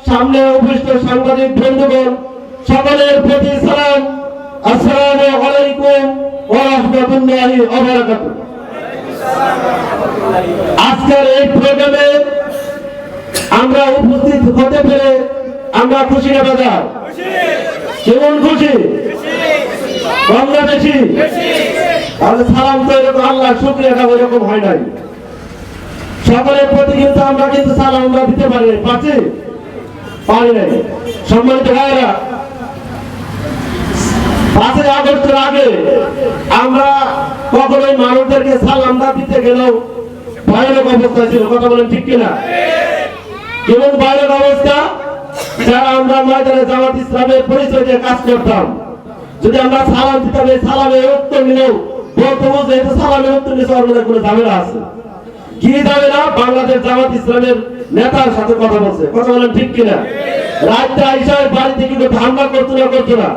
সামনে উপস্থিত সাংবাদিক বন্ধুগণ, সকলের প্রতি সালাম। আসসালামু আলাইকুম ওয়া রাহমাতুল্লাহি ওয়া বারাকাতুহু। আজকের এই প্রোগ্রামে আমরা উপস্থিত হতে পেরে আমরা খুশি না বাজার? কেমন খুশি? আমরা বেশি? তাহলে সালাম তো এরকম আল্লাহ শুকরিয়াটা ওইরকম হয় নাই। সকলের প্রতি কিন্তু আমরা কিন্তু সালাম আমরা দিতে পারছি পারি নাই। সম্মানিত ভাইরা, 5 আগস্টের আগে আমরা কখনোই মানুষদেরকে সালাম না দিতে গেলেও ভয়ানক অবস্থা ছিল। কথা বলেন ঠিক কিনা? কেমন ভয়ানক অবস্থা? যারা আমরা ময়দানে জামাত ইসলামের পরিচয় দিয়ে কাজ করতাম, যদি আমরা সালাম দিতাম, এই সালামের উত্তর নিলেও বলতো যে এটা সালামের উত্তর নিয়ে আমাদের কোনো ঝামেলা আছে কি ঝামেলা? বাংলাদেশ জামাত ইসলামের নেতার সাথে কথা বলছে। কথা বলেন ঠিক কিনা? রাতটা হিসাবে বাড়িতে কিন্তু হামলা করতো না,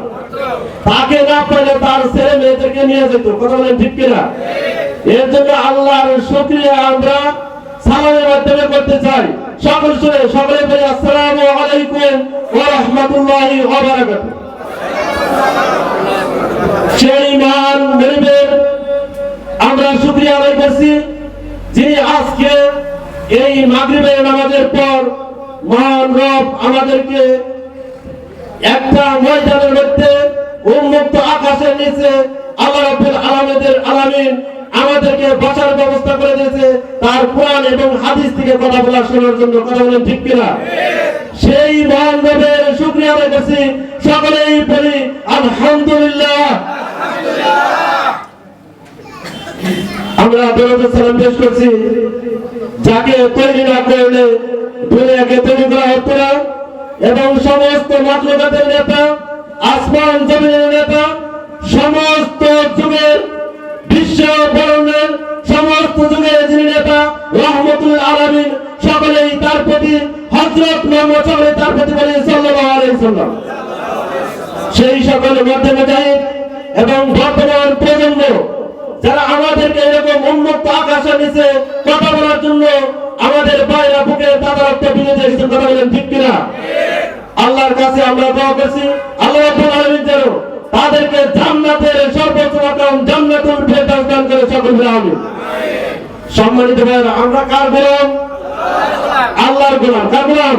তাকে না পাইলে তার ছেলে মেয়েদেরকে নিয়ে যেত। কথা বলেন ঠিক কিনা? এর জন্য আল্লাহর শুকরিয়া আমরা সালামের মাধ্যমে করতে চাই। সকলে বলি আসসালামু আলাইকুম ওয়া রাহমাতুল্লাহি ওয়া বারাকাতুহু। সেই মহান গরিবের আমরা শুকরিয়া আদায় করছি, যিনি আজকে এই মাগরিবের নামাজের পর মহান রব আমাদেরকে একটা ময়দানের মধ্যে উন্মুক্ত আকাশের নিচে আল্লাহ রাব্বুল আলামিন আমাদেরকে বসার ব্যবস্থা করে দিয়েছে তার কোরআন এবং হাদিস থেকে কথা বলা শোনার জন্য। কথা বলেন ঠিক কিনা? সেই মহান রবের শুকরিয়া আদায় করছি। সকলেই বলি আলহামদুলিল্লাহ। আমরা দরুদ সালাম পেশ করছি যাকে তৈরি না করলে দুনিয়াকে তৈরি করা হতো না, এবং সমস্ত মাখলুকাতের নেতা, আসমান জমিনের নেতা, সমস্ত যুগের বিশ্ব বরণের সমস্ত যুগের যিনি নেতা রহমতুল আলামিন, সকলেই তার প্রতি হযরত মুহাম্মদ সকলেই তার প্রতি বলি সাল্লাল্লাহু আলাইহি ওয়াসাল্লাম। সেই সকল মধ্যে মুজাহিদ এবং বর্তমান প্রজন্ম যারা আমাদেরকে এরকম উন্মুক্ত আকাশের নিচে কথা বলার জন্য আমাদের বাইরা বুকে তাদের রক্ত বিলিয়ে দিয়েছেন। কথা বলেন ঠিক কিনা? আল্লাহর কাছে আমরা দোয়া করছি আল্লাহ রাব্বুল আলামিন যেন তাদেরকে জান্নাতের সর্বোচ্চ মাকাম জান্নাতুল ফেরদাউস দান করে। সকলে আমিন। সম্মানিত ভাইরা, আমরা কার গোলাম? আল্লাহর গোলাম। কার গোলাম?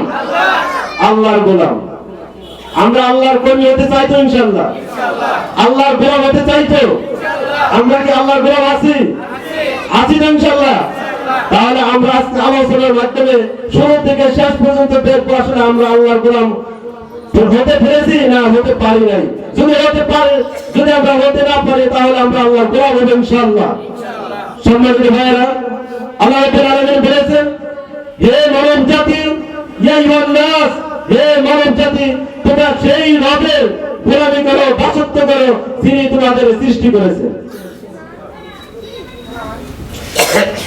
আল্লাহর গোলাম। আমরা আল্লাহর কর্মী হতে চাই তো ইনশাআল্লাহ? আল্লাহর গোলাম হতে চাই তো? আমরা কি আল্লাহর গোলাম আছি? আছি তো ইনশাআল্লাহ? তাহলে আমরা আজকে আলোচনার মাধ্যমে শুরু থেকে শেষ পর্যন্ত দেখবো আসলে আমরা আল্লাহর গোলাম হতে পেরেছি না হতে পারি নাই। যদি আমরা হতে না পারি তাহলে আমরা আল্লাহর গোলাম হবো ইনশাআল্লাহ। সম্মানিত ভাইয়েরা, আল্লাহ রাব্বুল আলামিন বলেছেন, হে মানব জাতি, ইয়া আইয়ুহান নাস, হে মানব জাতি, তোমরা সেই রবের গোলামি করো, দাসত্ব করো যিনি তোমাদের সৃষ্টি করেছেন।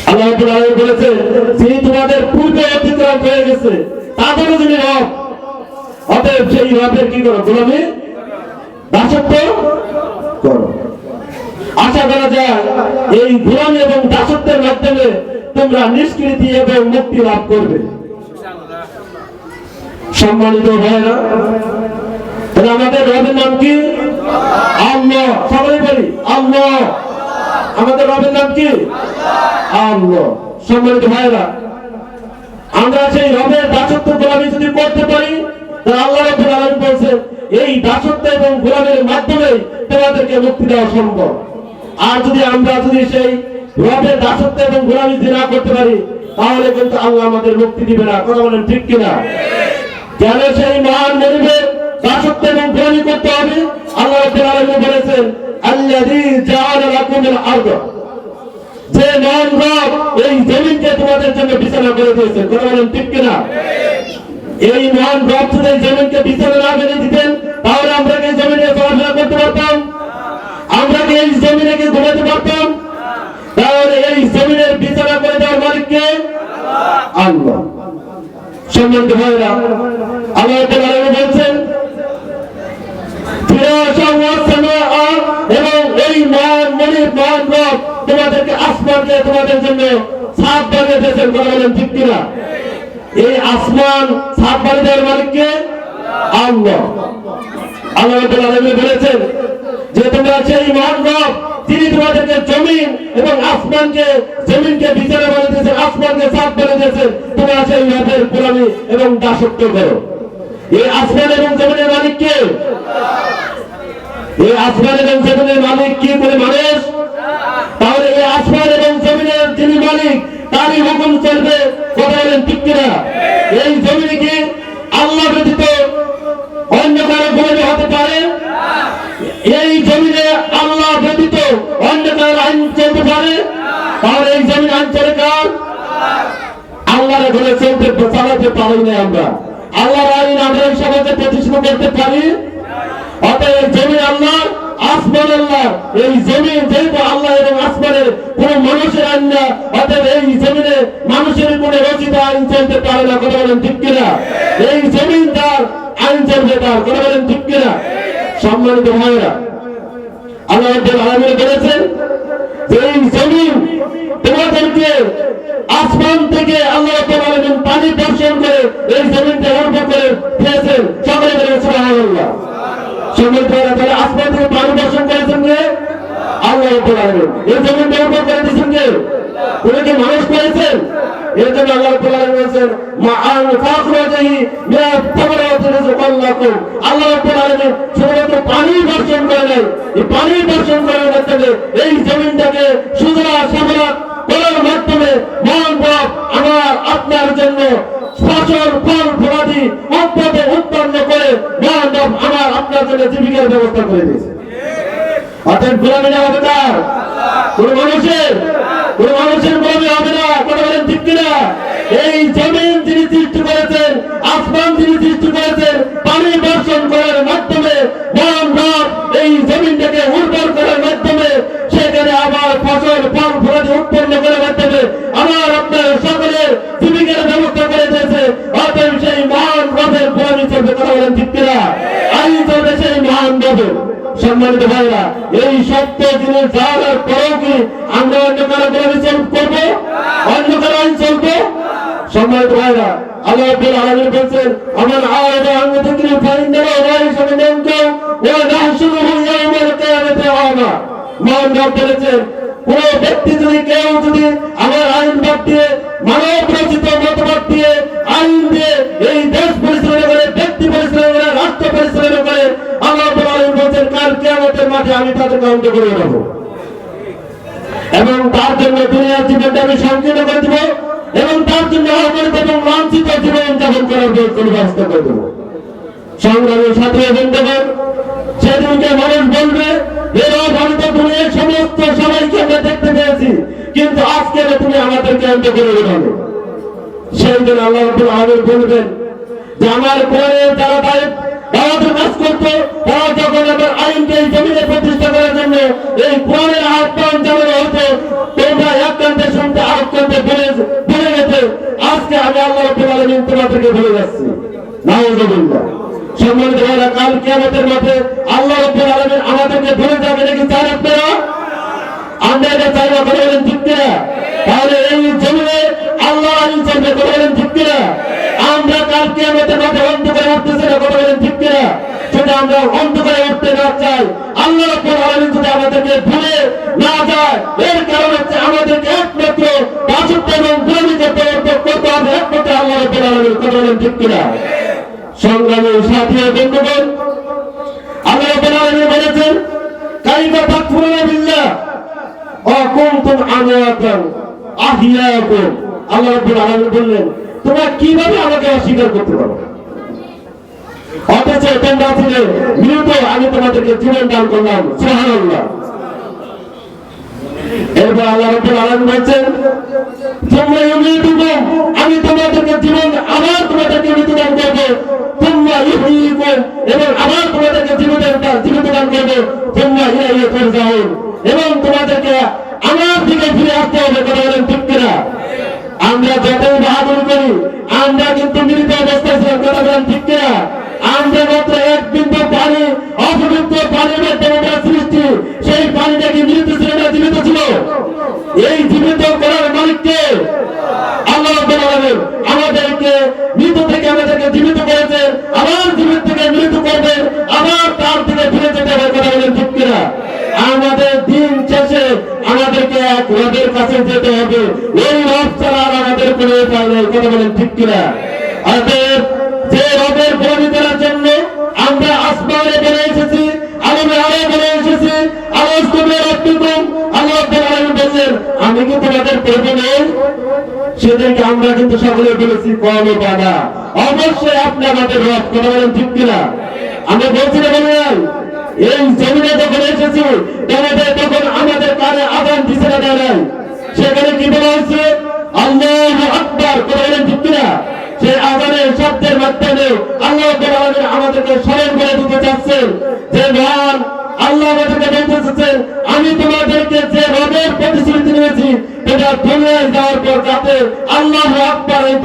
আল্লাহ রাব্বুল আলামিন বলেছেন, যিনি তোমাদের পূর্বে অতিক্রম হয়ে গেছে তাদেরও যিনি রব, অতএব সেই রবের কি করো? গোলামি, দাসত্ব করো। আশা করা যায় এই গোলামি এবং দাসত্বের মাধ্যমে তোমরা নিষ্কৃতি এবং মুক্তি লাভ করবে। সম্মানিত ভাইরা, তাহলে আমাদের রবের নাম কি? আল্লাহ। সবাই বলি আল্লাহ। আমাদের রবের নাম কি? আল্লাহ। সম্মানিত ভাইরা, আমরা সেই রবের দাসত্ব গোলামি যদি করতে পারি তাহলে আল্লাহ রাব্বুল আলামিন বলেছেন এই দাসত্ব এবং গোলামির মাধ্যমে তোমাদেরকে মুক্তি দেওয়া সম্ভব। আর আমরা যদি সেই রবের দাসত্ব এবং গোলামি না করতে পারি তাহলে কিন্তু আল্লাহ আমাদের মুক্তি দিবে না। কথা বলেন ঠিক কিনা? কেন সেই মহান গরিবের দাসত্ব এবং গোলামি করতে হবে? আল্লাহ রাব্বুল আলামিন বলেছেন, আল্লাযী জাআলা লাকুমুল আরদ, যে মহান রব এই জমিনকে তোমাদের জন্য বিছানা করে দিয়েছেন। কথা বলেন ঠিক কিনা? এই মহান রব যদি জমিনকে বিছানা না বেঁধে দিতেন তাহলে আমরা কি জমিনে চলাফেরা করতে পারতাম? আমরা কি এই জমিনে কি ঘুমাতে পারতাম? তাহলে এই জমিনের বিছানা করে দেওয়ার মালিক কে? আল্লাহ। সম্মানিত ভাইরা, আল্লাহ তাআলা বলেছেন, এবং এই মহান রব তোমাদেরকে আসমানকে তোমাদের জন্য ছাদ বানিয়ে দিয়েছেন। কথা বলেন ঠিক কিনা? এই আসমান সাত বাড়ি দেওয়ার মালিককে আল্লাহ। আল্লাহ রাব্বুল আলামিন বলেছেন যে তোমরা সেই মহান রব যিনি তোমাদেরকে জমিন এবং আসমানকে জমিনকে বিছানা বানিয়ে দিয়েছেন, আসমানকে ছাদ বানিয়ে দিয়েছেন, তোমরা সেই রবের গোলামি এবং দাসত্ব করো। এই আসমান এবং জমিনের মালিক কে? এই আসমান এবং জমিনের মালিক কি করে মানুষ? তাহলে এই আসমান এবং জমিনের যিনি মালিক তারই হুকুম চলবে। কথা বলেন ঠিক কিনা? এই জমিনে কি আল্লাহ ব্যতীত অন্য কারো গোলামি হতে পারে? এই জমিনে আল্লাহ ব্যতীত অন্য কারো আইন চলতে পারে? তাহলে এই জমিন আইন চলে কার? আল্লাহর ঘরে চলতে চালাতে পারি না আমরা। আল্লাহর আইন আমরা এই সমাজে প্রতিষ্ঠিত করতে পারি। অতএব জমিন আল্লাহ, আসমান আল্লাহ। এই জমিন যেহেতু আল্লাহ এবং আসমানের কোন মানুষের আইন না, অতএব এই জমিনে মানুষের কোন রচিত আইন চলতে পারে না। কথা বলেন ঠিক কিনা? এই জমিন তার আইন চলবে তার। কথা বলেন ঠিক কিনা? সম্মানিত ভাইরা, আল্লাহ রাব্বুল আলামিন বলেছেন যে এই জমিন তোমাদেরকে আসমান থেকে আল্লাহ রাব্বুল আলামিন পানি বর্ষণ করে এই জমিনকে উর্বর করে দিয়েছেন। সকলে বলেন সুবহানাল্লাহ। সম্মানিত ভাইরা, তাহলে আসমান থেকে পানি বর্ষণ করেছেন কে? আল্লাহ রাব্বুল আলামিন। এই জমিনকে উর্বর করে দিয়েছেন কে? উনি কি মানুষ করেছেন? এর জন্য আল্লাহ রাব্বুল আলামিন বলেছেন মাআন ফাখরাজাহি মিয়া তামারাতি রিজকাল্লাকুম। আল্লাহ রাব্বুল আলামিন শুধুমাত্র পানি বর্ষণ করে নাই, এই পানি বর্ষণ করার মাধ্যমে এই জমিনটাকে সুজলা শ্যামলা করার মাধ্যমে মহান রব আমার আপনার জন্য ফসল ফল ফলাদি উৎপন্ন করে মহান রব আমার আপনার জন্য জীবিকার ব্যবস্থা করে দিয়েছে। অতএব গোলামি না হবে কার? কোন মানুষের গোলামি হবে না। কথা বলেন ঠিক কিনা? এই জমিন যিনি সৃষ্টি করেছেন, আসমান যিনি সৃষ্টি করেছেন, পানি বর্ষণ করার মাধ্যমে মহান রব এই জমিনটাকে উর্বর করার মাধ্যমে সেখানে আবার ফসল ফল ফলাদি উৎপন্ন করার মাধ্যমে আমার আপনার সকলের জীবিকার ব্যবস্থা করে দিয়েছে। অতএব সেই মহান রবের গোলামি চলবে। কথা বলেন ঠিক কিনা? আইন চলবে সেই মহান রবের। সম্মানিত ভাইরা, এই সত্য জিনিস জানার পরেও কি আমরা অন্য কারো গোলামি করবো? অন্য কারো আইন চলবো? সম্মানিত ভাইরা, আল্লাহ রাব্বুল আলামিন বলেন আমান আ'রাদা আন যিকরি ফাইন্নাহু লাইসা মিনকা ওয়া নাহশুরুহু ইয়াওমাল কিয়ামাতি আ'মা। মহান রব বলেছেন কোন ব্যক্তি যদি আমার আইন বাদ দিয়ে, মানব রচিত মতবাদ দিয়ে, আইন দিয়ে এই দেশ পরিচালনা করে, ব্যক্তি পরিচালনা করে, রাষ্ট্র পরিচালনা করে, আল্লাহ রাব্বুল আলামিন বলেন কাল কিয়ামতের মাঠে আমি তাদেরকে অন্ত করে দেব এবং তার জন্য দুনিয়ার জীবনটা আমি সংকীর্ণ করে দেব এবং তার জন্য অবহেলিত এবং লাঞ্ছিত জীবন যাপন করার ব্যবস্থা করে দেব। সংগ্রামের সাথে বন্ধুগণ, সেদিনকে মানুষ বলবে আমি তো দুনিয়ার সমস্ত সবাইকে আমরা দেখতে পেয়েছি, কিন্তু আজকে তুমি আমাদেরকে অন্ত করে দেবে। সেই দিন আল্লাহ রাব্বুল আলামিন বলবেন যে আমার কোরআনের যারা দাওয়াতের কাজ করতো, তারা যখন আমার আইনকে এই জমিনে প্রতিষ্ঠা করার জন্য এই কোরআনের আহ্বান জানানো হতো, তোমরা এক কান্তে শুনতে আরেক কান্তে ভুলে গেছে। আজকে আমি আল্লাহ রাব্বুল আলামিন তোমাদেরকে ভুলে যাচ্ছি। নাউযুবিল্লাহ। সম্মানিত ভাইরা, কাল কিয়ামতের মাঠে আল্লাহ রাব্বুল আলামিন আমাদেরকে ভুলে যাবে নাকি চান আপনারা? আমরা এটা চাই না। কথা বলেন ঠিক কিনা? তাহলে এই জমিনে আল্লাহ আইন চলবে। কথা বলেন ঠিক কিনা? আমরা কাল কিয়ামতের মাঠে অন্ধকারে উঠতেছি না। কথা বলেন ঠিক কিনা? যদি আমরা অন্ধকারে উঠতে না চাই, আল্লাহ রাব্বুল আলামিন যদি আমাদেরকে ভুলে না যায়, এর কারণ হচ্ছে আমাদেরকে একমাত্র দাসত্ব এবং গোলামি করতে হবে একমাত্র আল্লাহ রাব্বুল আলামিন। কথা বলেন ঠিক কিনা? সংগ্রামী সাথী ও বন্ধুগণ, আল্লাহ রাব্বুল আলামিন বলেছেন কাইফা তাকফুরুনা বিল্লাহ ওয়া কুনতুম আমওয়াতান আহইয়াকুম। আল্লাহ রাব্বুল আলামিন বললেন তোমরা কিভাবে আমাকে অস্বীকার করতে পারো, অথচ তোমরা ছিলে মৃত, আমি তোমাদেরকে জীবন দান করলাম। সুবহানাল্লাহ। এরপর আল্লাহ রাব্বুল আলামিন বলেন তোমরা ইউমিতুকুম, আমি তোমাদেরকে জীবন আবার তোমাদেরকে মৃত্যু দান করব। তোমরা ইউহিকুম, এবং আবার তোমাদেরকে জীবিত দান করব। তোমরা ইলাইহি তুরজাউন, এবং তোমাদেরকে আমার দিকে ফিরে আসতে হবে। কথা বলেন ঠিক কিনা? আমরা যতই বাহাদুরি করি, আমরা কিন্তু মৃত অবস্থায় ছিলাম। কথা বলেন ঠিক কিনা? আমরা মাত্র এক বিন্দু পানি, অপবিত্র পানির মাধ্যমে সৃষ্টি। সেই পানিটা কি মৃত ছিল না জীবিত ছিল? এই জীবিত করার মালিককে আল্লাহ রাব্বুল আলামিন আমাদেরকে কাছে যেতে হবে। এই রব ছাড়া আর আমাদের কোনো উপায় নেই। কথা বলেন ঠিক কিনা? অতএব যে রবের গোলামি করার জন্য আমরা আসমানে বেড়ে এসেছি, আমরা আরো বেড়ে এসেছি, আল্লাহ বললেন আমি কি তোমাদের প্রভু নই? সেদেরকে আমরা কিন্তু সকলে বলেছি কম বাধা, অবশ্যই আপনি আমাদের রব। কথা বলেন ঠিক কিনা? আমরা বলছি না বললেন এই জমিনে যখন এসেছি তখন আমাদের কানে আযান দিছে না দেয়, সেখানে কি বলা হয়েছে? আল্লাহু আকবার। কথা বলেন ঠিক কিনা? সেই আযানের শব্দের মাধ্যমে আল্লাহ আমাদেরকে স্মরণ করে দিতে চাচ্ছেন যে মহান আল্লাহ আমাদেরকে বলতে চাচ্ছেন আমি তোমাদেরকে যে রবের প্রতিশ্রুতি নিয়েছি এটা দুনিয়ায় যাওয়ার পর যাতে আল্লাহু আকবার এই